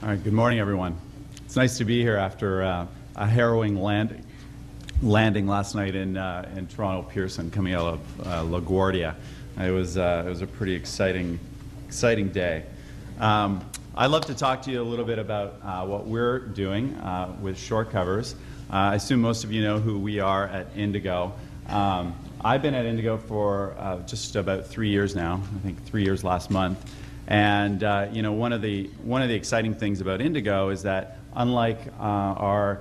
All right, good morning, everyone. It's nice to be here after a harrowing landing last night in Toronto Pearson, coming out of LaGuardia. It was a pretty exciting day. I'd love to talk to you a little bit about what we're doing with Shortcovers. I assume most of you know who we are at Indigo. I've been at Indigo for just about 3 years now. I think 3 years last month. And you know, one of the exciting things about Indigo is that, unlike our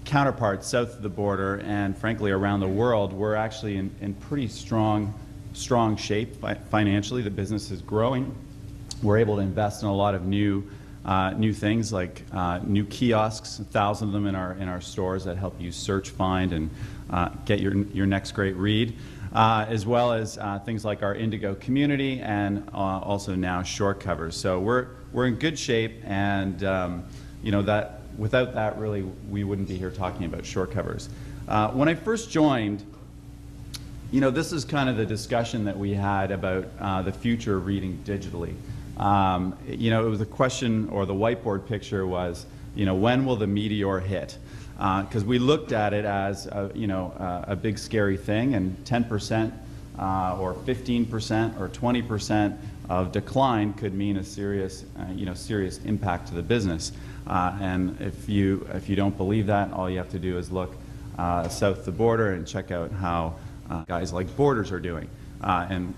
counterparts south of the border and frankly around the world, we're actually in pretty strong shape financially. The business is growing. We're able to invest in a lot of new things like new kiosks, 1,000 of them in our stores that help you search, find, and get your next great read. As well as things like our Indigo community and also now Shortcovers. So we're in good shape, and you know, that without that, really, we wouldn't be here talking about Shortcovers. When I first joined, you know, this is kind of the discussion that we had about the future of reading digitally. You know, it was a question, or the whiteboard picture was, you know, when will the meteor hit? Because we looked at it as a big scary thing, and 10% or 15% or 20% of decline could mean a serious impact to the business. And if you don't believe that, all you have to do is look south the border and check out how guys like Borders are doing. And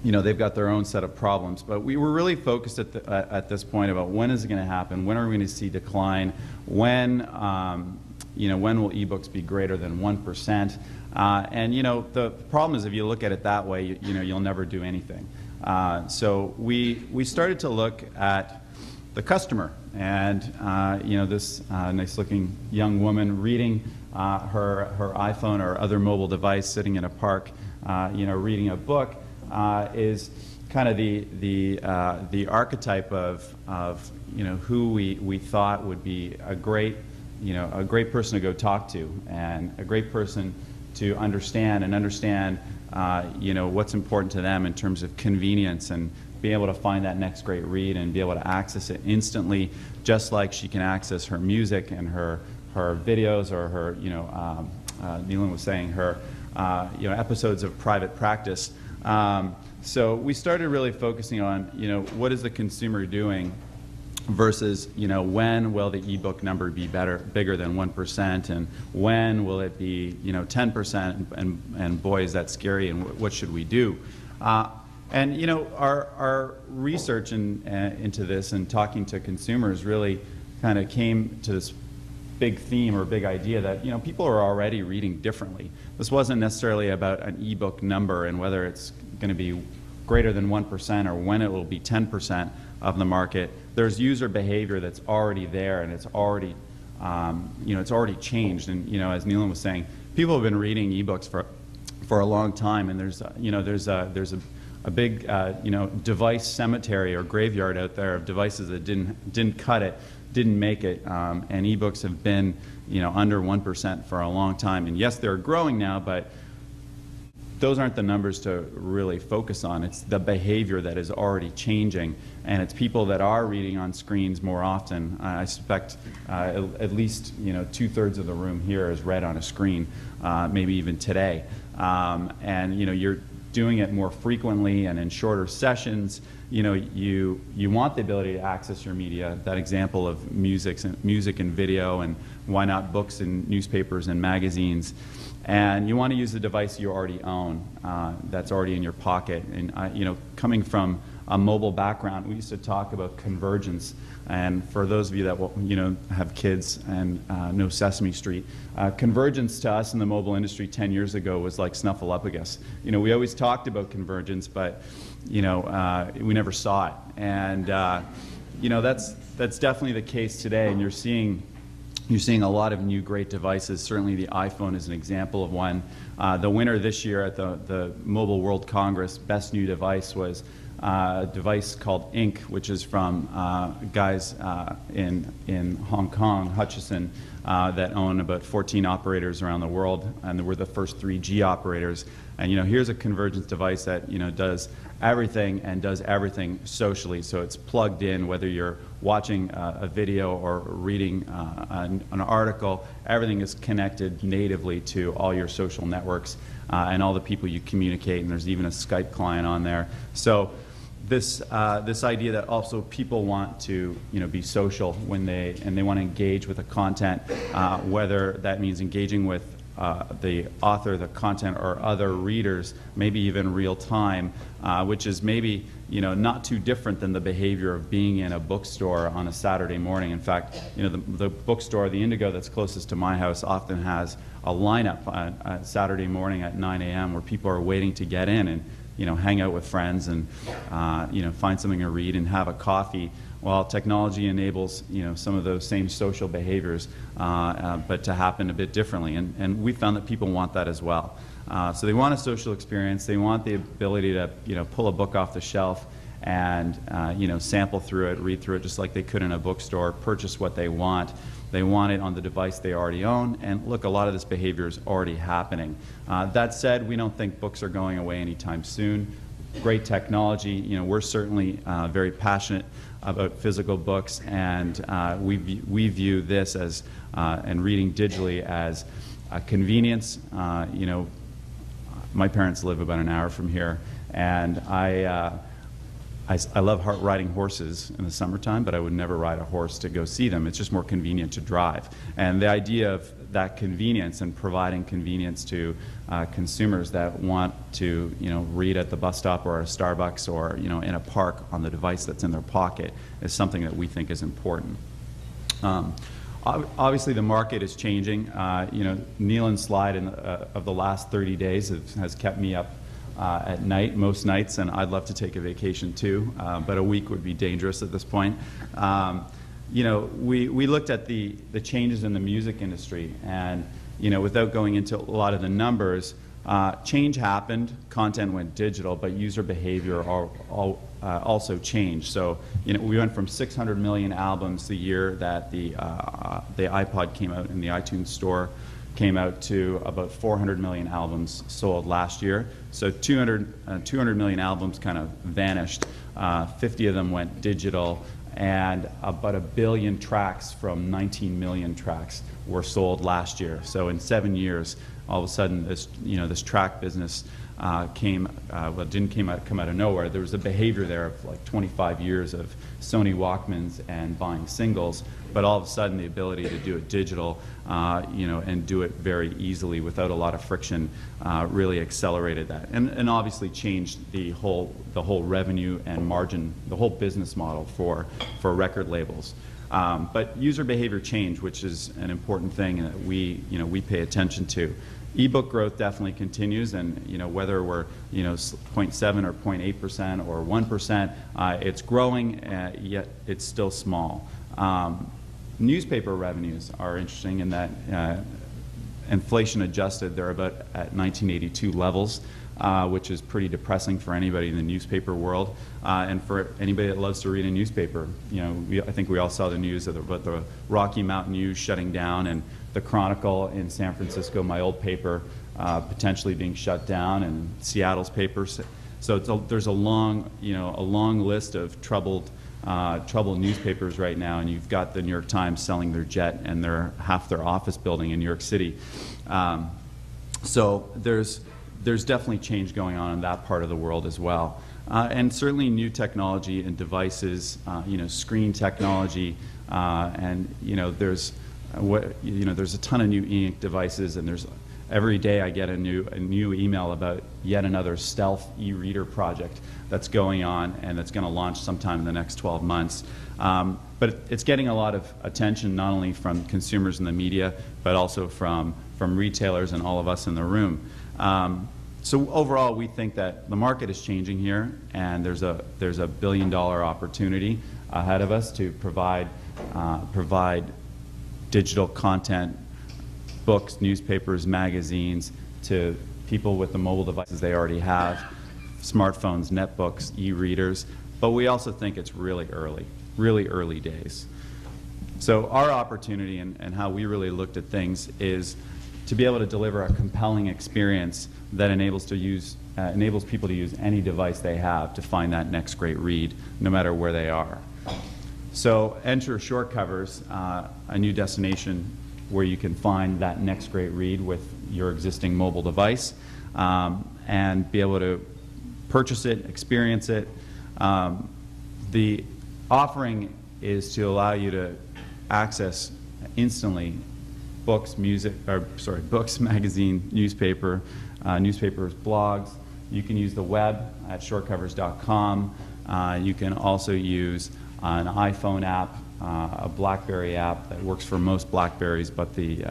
you know, they've got their own set of problems. But we were really focused at this point about when is it going to happen, when are we going to see decline, when when will ebooks be greater than 1%? And you know, the problem is, if you look at it that way, you'll never do anything. So we started to look at the customer, and you know, this nice-looking young woman reading her iPhone or other mobile device, sitting in a park, reading a book, is kind of the archetype of who we thought would be a great person to go talk to, and a great person to understand what's important to them in terms of convenience, and be able to find that next great read and be able to access it instantly, just like she can access her music and her videos, or her Neelan was saying, her episodes of Private Practice. So we started really focusing on what is the consumer doing versus when will the ebook number be bigger than 1%, and when will it be 10%, and boy, is that scary, and what should we do? And our research into this and talking to consumers really kind of came to this big theme or big idea that people are already reading differently. This wasn't necessarily about an ebook number and whether it's going to be greater than 1% or when it will be 10% of the market. There's user behavior that's already there, and it's already it's already changed. And as Neelan was saying, people have been reading ebooks for a long time, and there's a big device cemetery or graveyard out there of devices that didn't cut it, didn't make it, and ebooks have been under 1% for a long time. And yes, they're growing now, but those aren't the numbers to really focus on. It's the behavior that is already changing, and it's people that are reading on screens more often. I suspect at least 2/3 of the room here is read on a screen, maybe even today. And you're doing it more frequently and in shorter sessions. You want the ability to access your media. That example of music and video, and why not books and newspapers and magazines. And you want to use the device you already own, that's already in your pocket. And coming from a mobile background, we used to talk about convergence. And for those of you that have kids and know Sesame Street, convergence to us in the mobile industry 10 years ago was like Snuffleupagus. We always talked about convergence, but we never saw it. And that's definitely the case today. And you're seeing a lot of new great devices. Certainly the iPhone is an example of one. The winner this year at the Mobile World Congress, best new device, was a device called Ink, which is from guys in Hong Kong, Hutchison, that own about 14 operators around the world, and we're the first 3G operators. And here's a convergence device that does everything and does everything socially. So it's plugged in, whether you're watching a video or reading an article, everything is connected natively to all your social networks and all the people you communicate, and there's even a Skype client on there. So this idea that also people want to be social when they want to engage with the content, whether that means engaging with the author, the content, or other readers, maybe even real time, which is maybe not too different than the behavior of being in a bookstore on a Saturday morning. In fact, the bookstore, the Indigo that's closest to my house, often has a lineup on Saturday morning at 9 a.m. where people are waiting to get in and hang out with friends and find something to read and have a coffee. Well, technology enables some of those same social behaviors, but to happen a bit differently, and we found that people want that as well. So they want a social experience. They want the ability to pull a book off the shelf and sample through it, read through it just like they could in a bookstore, purchase what they want. They want it on the device they already own, and look, a lot of this behavior is already happening. That said, we don't think books are going away anytime soon. Great technology. We're certainly very passionate about physical books, and we view this as and reading digitally as a convenience. My parents live about an hour from here, and I love riding horses in the summertime, but I would never ride a horse to go see them. It's just more convenient to drive. And the idea of that convenience and providing convenience to consumers that want to read at the bus stop or at a Starbucks or in a park on the device that's in their pocket is something that we think is important. Obviously, the market is changing. Neelan's slide of the last 30 days has kept me up at night, most nights, and I'd love to take a vacation too, but a week would be dangerous at this point. We looked at the changes in the music industry, and without going into a lot of the numbers, change happened, content went digital, but user behavior also changed. So we went from 600 million albums a year that the iPod came out in the iTunes store came out to about 400 million albums sold last year. So 200 million albums kind of vanished. 50 of them went digital, and about 1 billion tracks from 19 million tracks were sold last year. So in 7 years, all of a sudden, this track business didn't come out of nowhere. There was a behavior there of like 25 years of Sony Walkmans and buying singles, but all of a sudden the ability to do it digital, and do it very easily without a lot of friction, really accelerated that, and obviously changed the whole revenue and margin, the whole business model for record labels. But user behavior change, which is an important thing that we pay attention to. Ebook growth definitely continues, and whether we're 0.7 or 0.8% or 1%, it's growing, yet it's still small. Newspaper revenues are interesting in that inflation adjusted, they're about at 1982 levels, which is pretty depressing for anybody in the newspaper world, and for anybody that loves to read a newspaper. I think we all saw the news about the Rocky Mountain News shutting down, and the Chronicle in San Francisco, my old paper, potentially being shut down, and Seattle's papers. So there's a long list of troubled newspapers right now, and you've got the New York Times selling their jet and half their office building in New York City. So there's definitely change going on in that part of the world as well, and certainly new technology and devices, screen technology, and there's a ton of new e-ink devices, and every day I get a new email about yet another stealth e-reader project that's going on and that's going to launch sometime in the next 12 months. But it's getting a lot of attention, not only from consumers in the media, but also from retailers and all of us in the room. So overall, we think that the market is changing here, and there's a billion-dollar opportunity ahead of us to provide digital content, books, newspapers, magazines, to people with the mobile devices they already have, smartphones, netbooks, e-readers. But we also think it's really early days. So our opportunity and how we really looked at things is to be able to deliver a compelling experience that enables to use enables people to use any device they have to find that next great read, no matter where they are. So enter Shortcovers, a new destination where you can find that next great read with your existing mobile device, and be able to purchase it, experience it. The offering is to allow you to access instantly books, books, magazine, newspapers, blogs. You can use the web at shortcovers.com. You can also use an iPhone app, a BlackBerry app that works for most Blackberries, but the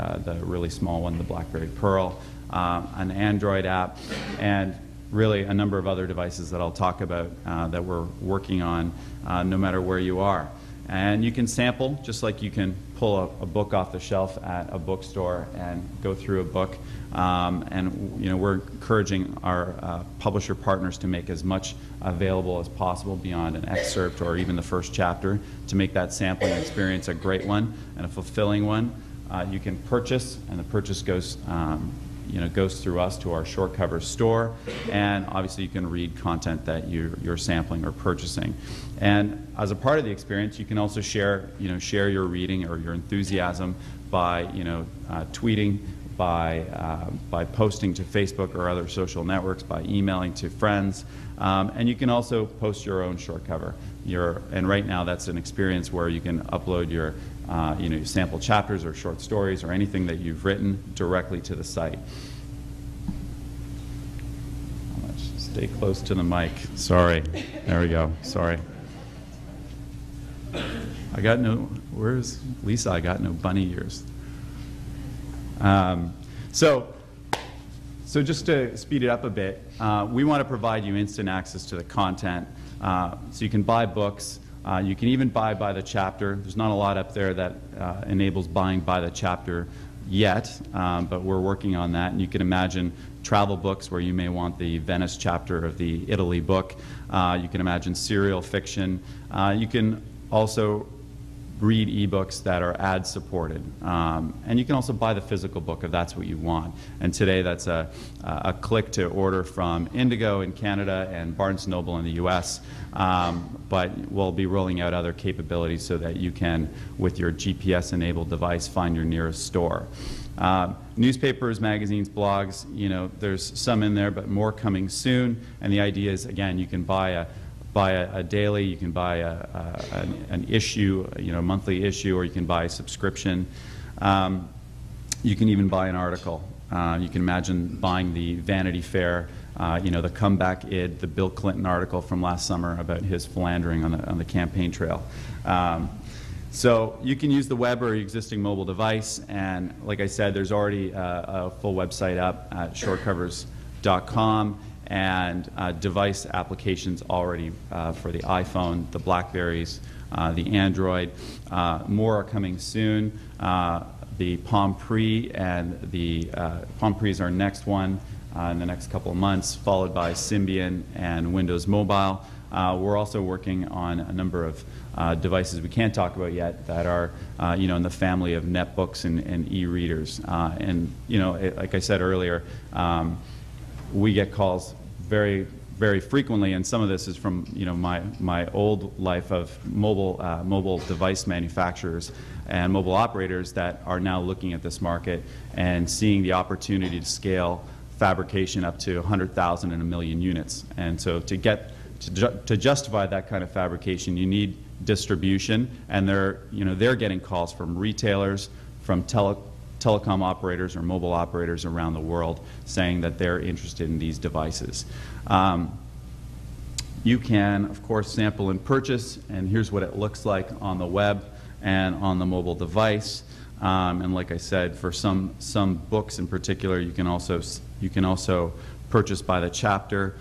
really small one, the BlackBerry Pearl, an Android app, and really a number of other devices that I'll talk about that we're working on no matter where you are. And you can sample, just like you can pull a book off the shelf at a bookstore and go through a book. And we're encouraging our publisher partners to make as much available as possible beyond an excerpt or even the first chapter, to make that sampling experience a great one and a fulfilling one. You can purchase, and the purchase goes goes through us to our Shortcovers store, and obviously you can read content that you're sampling or purchasing. And as a part of the experience, you can also share your reading or your enthusiasm by tweeting, by posting to Facebook or other social networks, by emailing to friends, and you can also post your own shortcover. And right now that's an experience where you can upload your your sample chapters or short stories or anything that you've written directly to the site. Stay close to the mic. Sorry. There we go. Sorry. Where's Lisa? I got no bunny ears. So just to speed it up a bit, we want to provide you instant access to the content. So you can buy books. You can even buy by the chapter. There's not a lot up there that enables buying by the chapter yet, but we're working on that. And you can imagine travel books where you may want the Venice chapter of the Italy book. You can imagine serial fiction. You can also read ebooks that are ad supported, and you can also buy the physical book if that's what you want. And today that's a click to order from Indigo in Canada and Barnes & Noble in the US, but we'll be rolling out other capabilities so that you can, with your GPS enabled device, find your nearest store. Newspapers, magazines, blogs, there's some in there, but more coming soon. And the idea is, again, you can buy a daily, you can buy an issue, a monthly issue, or you can buy a subscription. You can even buy an article. You can imagine buying the Vanity Fair, the comeback id, the Bill Clinton article from last summer about his philandering on the campaign trail. So you can use the web or your existing mobile device, and like I said, there's already a full website up at shortcovers.com, and device applications already for the iPhone, the Blackberries, the Android. More are coming soon. The Palm Pre and the Palm Pre is our next one in the next couple of months, followed by Symbian and Windows Mobile. We're also working on a number of devices we can't talk about yet that are in the family of netbooks and e-readers. Like I said earlier, we get calls very, very frequently, and some of this is from my old life of mobile device manufacturers and mobile operators that are now looking at this market and seeing the opportunity to scale fabrication up to 100,000 and 1 million units. And so to justify that kind of fabrication, you need distribution, and they're getting calls from retailers, from telecom operators or mobile operators around the world saying that they're interested in these devices. You can, of course, sample and purchase, and here's what it looks like on the web and on the mobile device. And like I said, for some books in particular, you can also purchase by the chapter.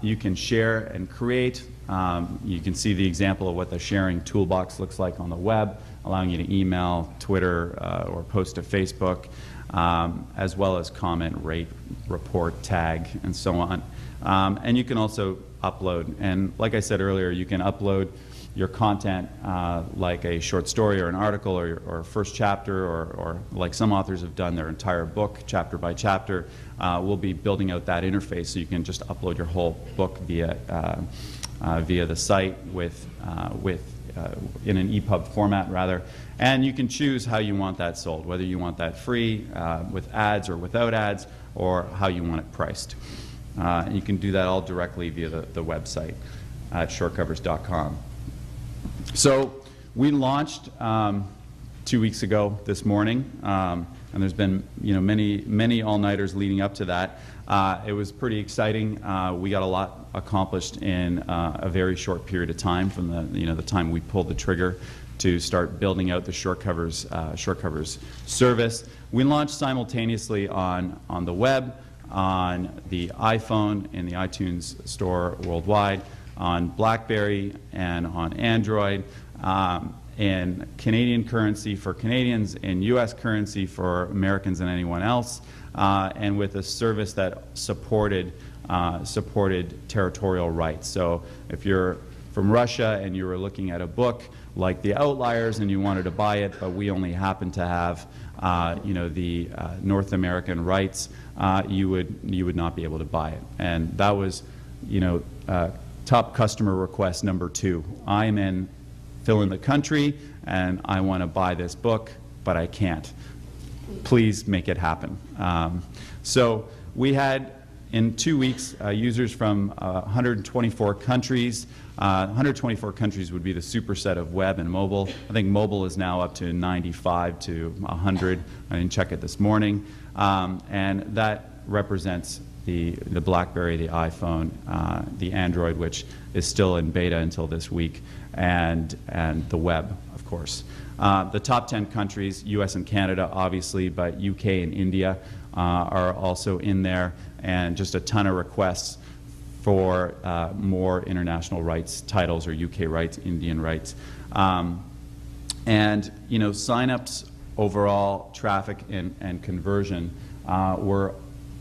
You can share and create. You can see the example of what the sharing toolbox looks like on the web, allowing you to email, Twitter, or post to Facebook, as well as comment, rate, report, tag, and so on. And you can also upload. And like I said earlier, you can upload your content, like a short story or an article or a first chapter, or like some authors have done their entire book, chapter by chapter. We'll be building out that interface so you can just upload your whole book via the site in an EPUB format, rather. And you can choose how you want that sold, whether you want that free, with ads or without ads, or how you want it priced. And you can do that all directly via the website at shortcovers.com. So we launched 2 weeks ago this morning, and there's been many all-nighters leading up to that. It was pretty exciting. We got a lot accomplished in a very short period of time from the time we pulled the trigger to start building out the Shortcovers service. We launched simultaneously on the web, on the iPhone, in the iTunes store worldwide, on BlackBerry, and on Android, in Canadian currency for Canadians, in U.S. currency for Americans and anyone else, and with a service that supported territorial rights. So if you're from Russia and you were looking at a book like The Outliers and you wanted to buy it, but we only happen to have the North American rights, you would not be able to buy it. And that was top customer request number 2. I'm in fill in the country and I want to buy this book, but I can't. Please make it happen. So we had, in 2 weeks, users from 124 countries. 124 countries would be the superset of web and mobile. I think mobile is now up to 95 to 100. I didn't check it this morning. And that represents the BlackBerry, the iPhone, the Android, which is still in beta until this week, and the web, of course. The top 10 countries, US and Canada, obviously, but UK and India are also in there, and just a ton of requests for more international rights titles, or UK rights, Indian rights. And sign-ups, overall traffic and conversion were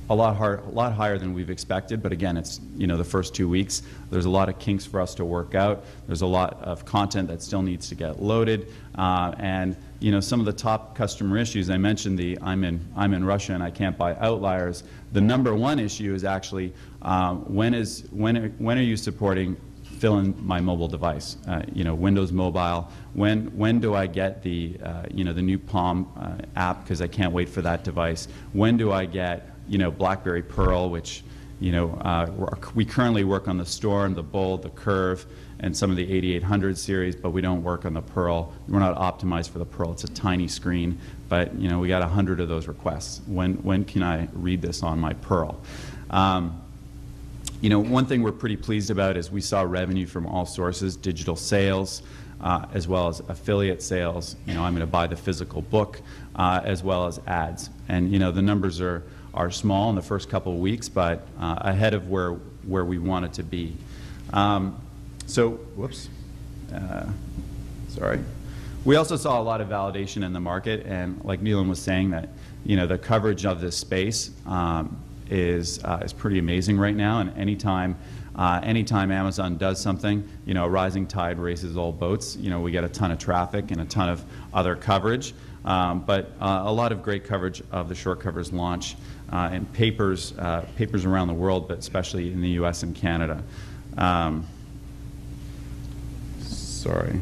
a lot higher than we've expected, but again, it's the first 2 weeks. There's a lot of kinks for us to work out. There's a lot of content that still needs to get loaded, and some of the top customer issues. I mentioned I'm in Russia and I can't buy Outliers. The number one issue is actually when are you supporting fill in my mobile device? Windows Mobile. When do I get the the new Palm app, because I can't wait for that device? When do I get BlackBerry Pearl, which we currently work on the Storm, the Bold, the Curve, and some of the 8800 series, but we don't work on the Pearl. We're not optimized for the Pearl. It's a tiny screen, but we got 100 of those requests. When can I read this on my Pearl? One thing we're pretty pleased about is we saw revenue from all sources: digital sales, as well as affiliate sales. I'm going to buy the physical book, as well as ads. And the numbers are small in the first couple of weeks, but ahead of where we want it to be. Whoops, sorry. We also saw a lot of validation in the market, and like Neelan was saying, that the coverage of this space is pretty amazing right now. And anytime Amazon does something, a rising tide raises all boats. We get a ton of traffic and a ton of other coverage, but a lot of great coverage of the Shortcovers launch, and papers around the world, but especially in the U.S. and Canada. Sorry,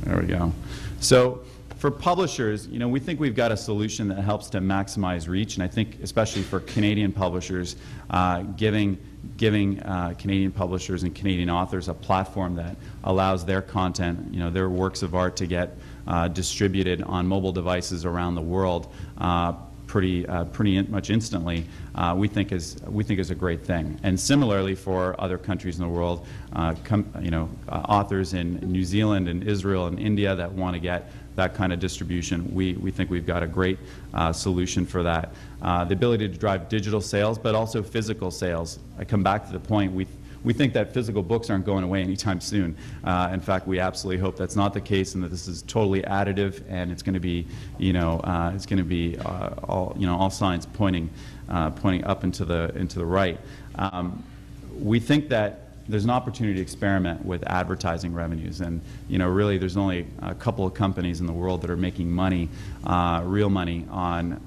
there we go. So for publishers, we think we've got a solution that helps to maximize reach, and I think especially for Canadian publishers, giving Canadian publishers and Canadian authors a platform that allows their content, their works of art, to get distributed on mobile devices around the world pretty much instantly, we think is a great thing. And similarly for other countries in the world, authors in New Zealand and Israel and India that want to get that kind of distribution, we think we've got a great solution for that. The ability to drive digital sales, but also physical sales. I come back to the point, we think that physical books aren't going away anytime soon. In fact, we absolutely hope that's not the case, and that this is totally additive, and it's going to be, all signs pointing up into the right. We think that there's an opportunity to experiment with advertising revenues. And really, there's only a couple of companies in the world that are making money, real money, on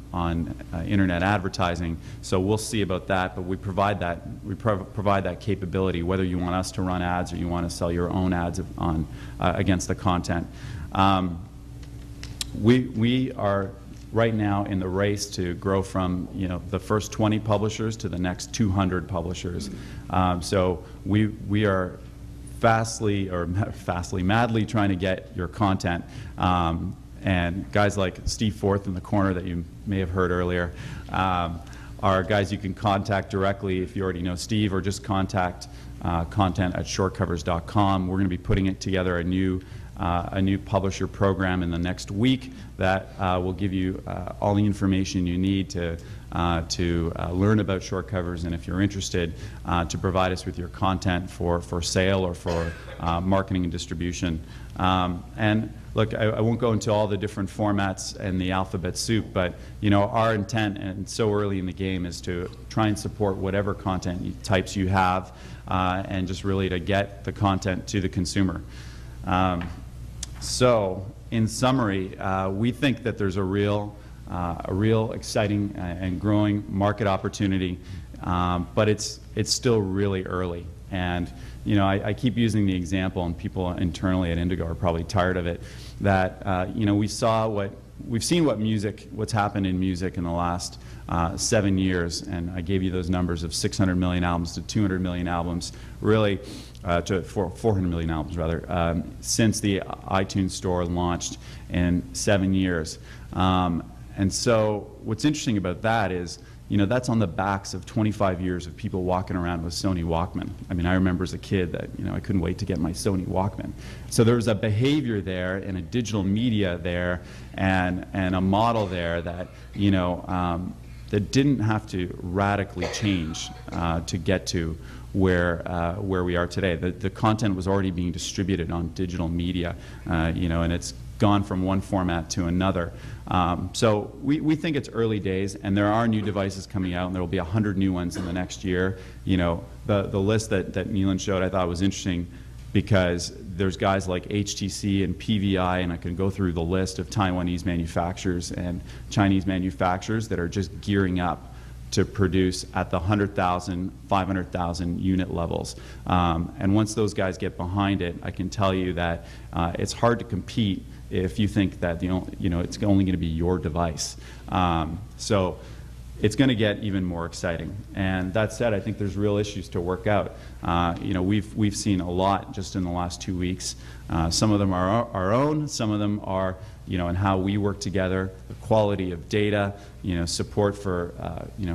internet advertising. So we'll see about that. But we provide that capability, whether you want us to run ads or you want to sell your own ads on against the content. We are right now in the race to grow from the first 20 publishers to the next 200 publishers. So we are madly trying to get your content. And guys like Steve Forth in the corner that you may have heard earlier are guys you can contact directly if you already know Steve, or just contact content@shortcovers.com. We're going to be putting it together a new publisher program in the next week that will give you all the information you need to learn about Shortcovers, and if you're interested, to provide us with your content for sale or for marketing and distribution. And look, I won't go into all the different formats and the alphabet soup, but our intent, and so early in the game, is to try and support whatever content types you have, and just really to get the content to the consumer. So, in summary, we think that there's a real exciting and growing market opportunity, but it's still really early. And I keep using the example, and people internally at Indigo are probably tired of it, that we've seen what's happened in music in the last 7 years, and I gave you those numbers of 600 million albums to 200 million albums, really. To 400 million albums, rather, since the iTunes Store launched in 7 years. And so what's interesting about that is, that's on the backs of 25 years of people walking around with Sony Walkman. I mean, I remember as a kid that, I couldn't wait to get my Sony Walkman. So there was a behavior there and a digital media there and a model there that, that didn't have to radically change to get to where we are today. The content was already being distributed on digital media, and it's gone from one format to another. So we think it's early days, and there are new devices coming out, and there will be 100 new ones in the next year. The list that Neelan showed I thought was interesting, because there's guys like HTC and PVI, and I can go through the list of Taiwanese manufacturers and Chinese manufacturers that are just gearing up to produce at the 100,000, 500,000 unit levels. And once those guys get behind it, I can tell you that it's hard to compete if you think that it's only going to be your device. So it's going to get even more exciting. And that said, I think there's real issues to work out. We've seen a lot just in the last 2 weeks. Some of them are our own. Some of them are and how we work together, the quality of data, support for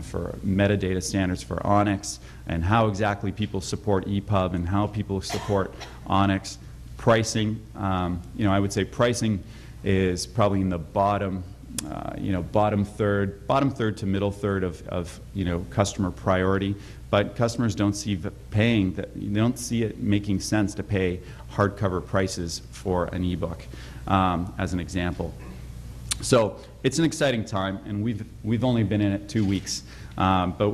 for metadata standards for Onyx, and how exactly people support EPUB and how people support Onyx. Pricing, I would say pricing is probably in the bottom third to middle third of customer priority. But customers don't see they don't see it making sense to pay hardcover prices for an ebook, as an example. So it's an exciting time, and we've only been in it 2 weeks, but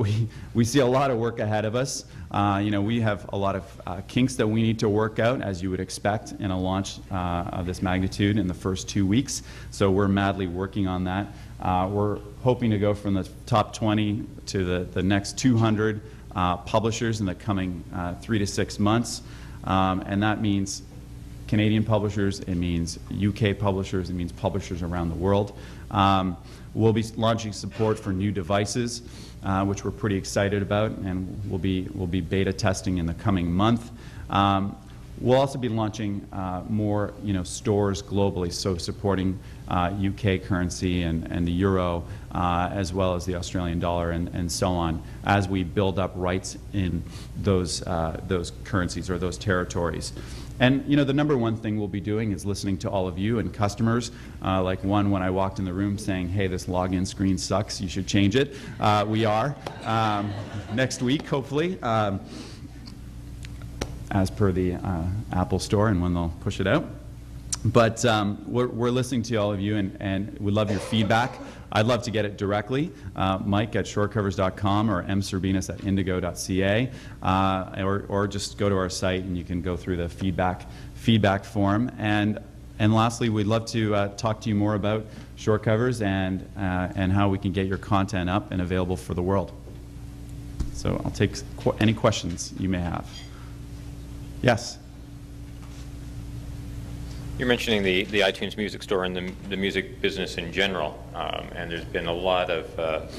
we see a lot of work ahead of us. We have a lot of kinks that we need to work out, as you would expect in a launch of this magnitude in the first 2 weeks. So we're madly working on that. We're hoping to go from the top 20 to the next 200 publishers in the coming 3 to 6 months, and that means Canadian publishers, it means UK publishers, it means publishers around the world. We'll be launching support for new devices, which we're pretty excited about, and we'll be beta testing in the coming month. We'll also be launching more stores globally, so supporting UK currency and the euro, as well as the Australian dollar and so on, as we build up rights in those currencies or those territories. And the number one thing we'll be doing is listening to all of you and customers, like one when I walked in the room saying, hey, this login screen sucks, you should change it. We are, next week, hopefully, as per the Apple Store and when they'll push it out. But we're listening to all of you, and we love your feedback. I'd love to get it directly, Mike at shortcovers.com or mserbinis@indigo.ca, or just go to our site and you can go through the feedback form. And lastly, we'd love to talk to you more about Shortcovers and how we can get your content up and available for the world. So I'll take any questions you may have. Yes? You're mentioning the iTunes Music Store and the music business in general, and there's been a lot of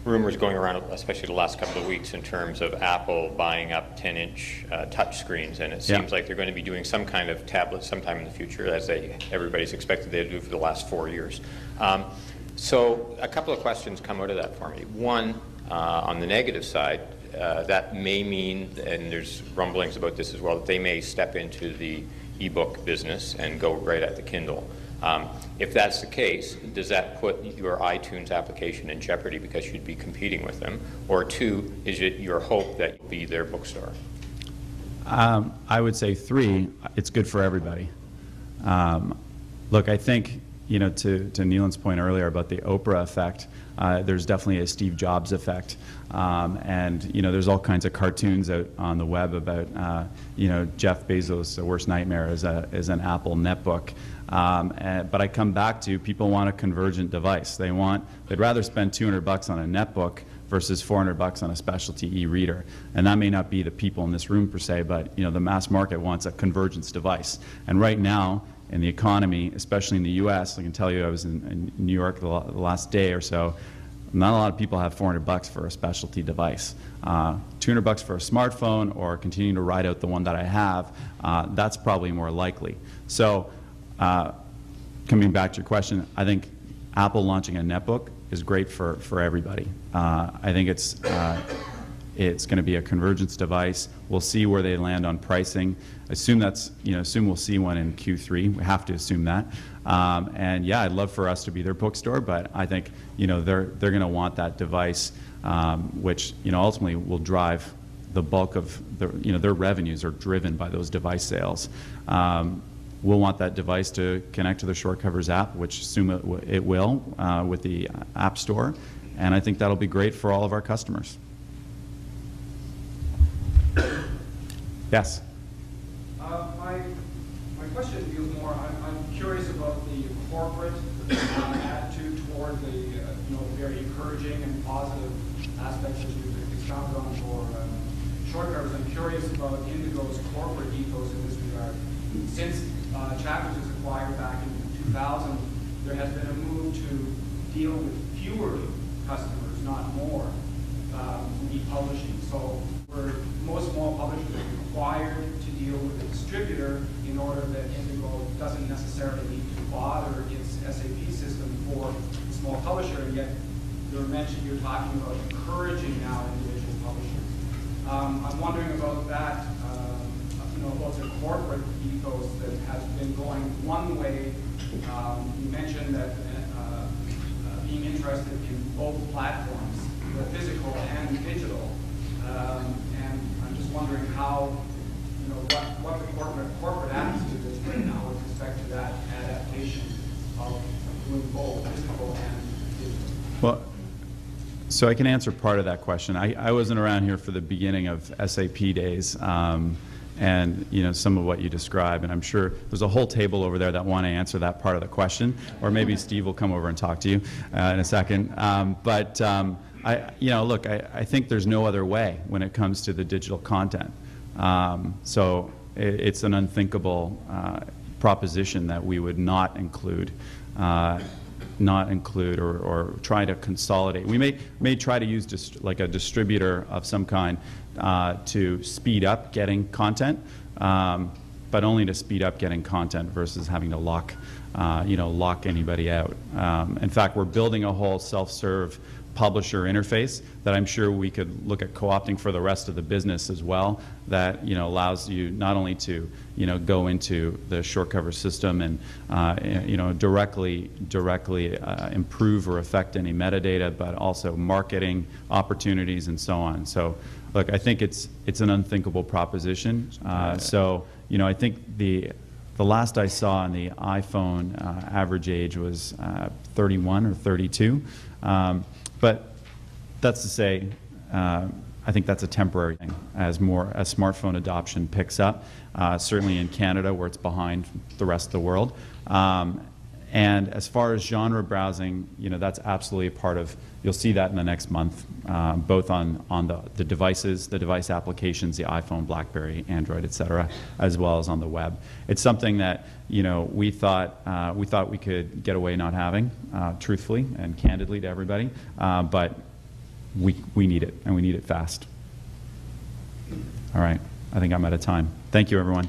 rumors going around, especially the last couple of weeks, in terms of Apple buying up 10-inch touch screens, and it seems like they're going to be doing some kind of tablet sometime in the future, as everybody's expected they to do for the last 4 years. So a couple of questions come out of that for me. One, on the negative side, that may mean, and there's rumblings about this as well, that they may step into the ebook business and go right at the Kindle. If that's the case, does that put your iTunes application in jeopardy because you'd be competing with them? Or two, is it your hope that you'll be their bookstore? I would say three, it's good for everybody. Look, I think, you know, to Neelan's point earlier about the Oprah effect, there's definitely a Steve Jobs effect. And, you know, there's all kinds of cartoons out on the web about, you know, Jeff Bezos' worst nightmare is an Apple netbook. But I come back to people want a convergent device. They'd rather spend $200 on a netbook versus $400 on a specialty e-reader. And that may not be the people in this room per se, but, you know, the mass market wants a convergence device. And right now, in the economy, especially in the U.S., I can tell you I was in New York the last day or so, not a lot of people have $400 for a specialty device. $200 for a smartphone or continuing to ride out the one that I have, that's probably more likely. So coming back to your question, I think Apple launching a netbook is great for everybody. I think it's going to be a convergence device. We'll see where they land on pricing. Assume we'll see one in Q3. We have to assume that. And yeah, I'd love for us to be their bookstore, but I think, you know, they're going to want that device, which, you know, ultimately will drive the bulk of their revenues are driven by those device sales. We'll want that device to connect to the Shortcovers app, which assume it will with the App Store, and I think that'll be great for all of our customers. Yes. My question deals more. I'm curious about the corporate attitude toward the very encouraging and positive aspects that you've expounded on for Shortcovers. I'm curious about Indigo's corporate ethos in this regard. Since Chapters was acquired back in 2000, there has been a move to deal with fewer customers, not more, e-publishing. So most small publishers are required to deal with a distributor in order that Indigo doesn't necessarily need to bother its SAP system for a small publisher, and yet you're talking about encouraging now individual publishers. I'm wondering about that, about the corporate ethos that has been going one way. You mentioned that being interested in both platforms, the physical and digital. And I'm just wondering how, what the corporate attitude is right now with respect to that adaptation of doing both physical and digital. Well, so I can answer part of that question. I wasn't around here for the beginning of SAP days, and some of what you describe, and I'm sure there's a whole table over there that want to answer that part of the question, or maybe Steve will come over and talk to you in a second. Look, I think there's no other way when it comes to the digital content. So it's an unthinkable proposition that we would not include or try to consolidate. We may try to use like a distributor of some kind to speed up getting content, but only to speed up getting content versus having to lock anybody out. In fact, we're building a whole self-serve publisher interface that I'm sure we could look at co-opting for the rest of the business as well, that allows you not only to go into the Shortcover system and directly improve or affect any metadata, but also marketing opportunities and so on. So look, I think it's an unthinkable proposition. So I think The last I saw on the iPhone, average age was 31 or 32. But that's to say, I think that's a temporary thing as smartphone adoption picks up, certainly in Canada where it's behind the rest of the world. And as far as genre browsing, that's absolutely a part of, you'll see that in the next month, both on the devices, the device applications, the iPhone, BlackBerry, Android, et cetera, as well as on the web. It's something that, we thought we could get away not having, truthfully and candidly to everybody, but we need it, and we need it fast. All right, I think I'm out of time. Thank you, everyone.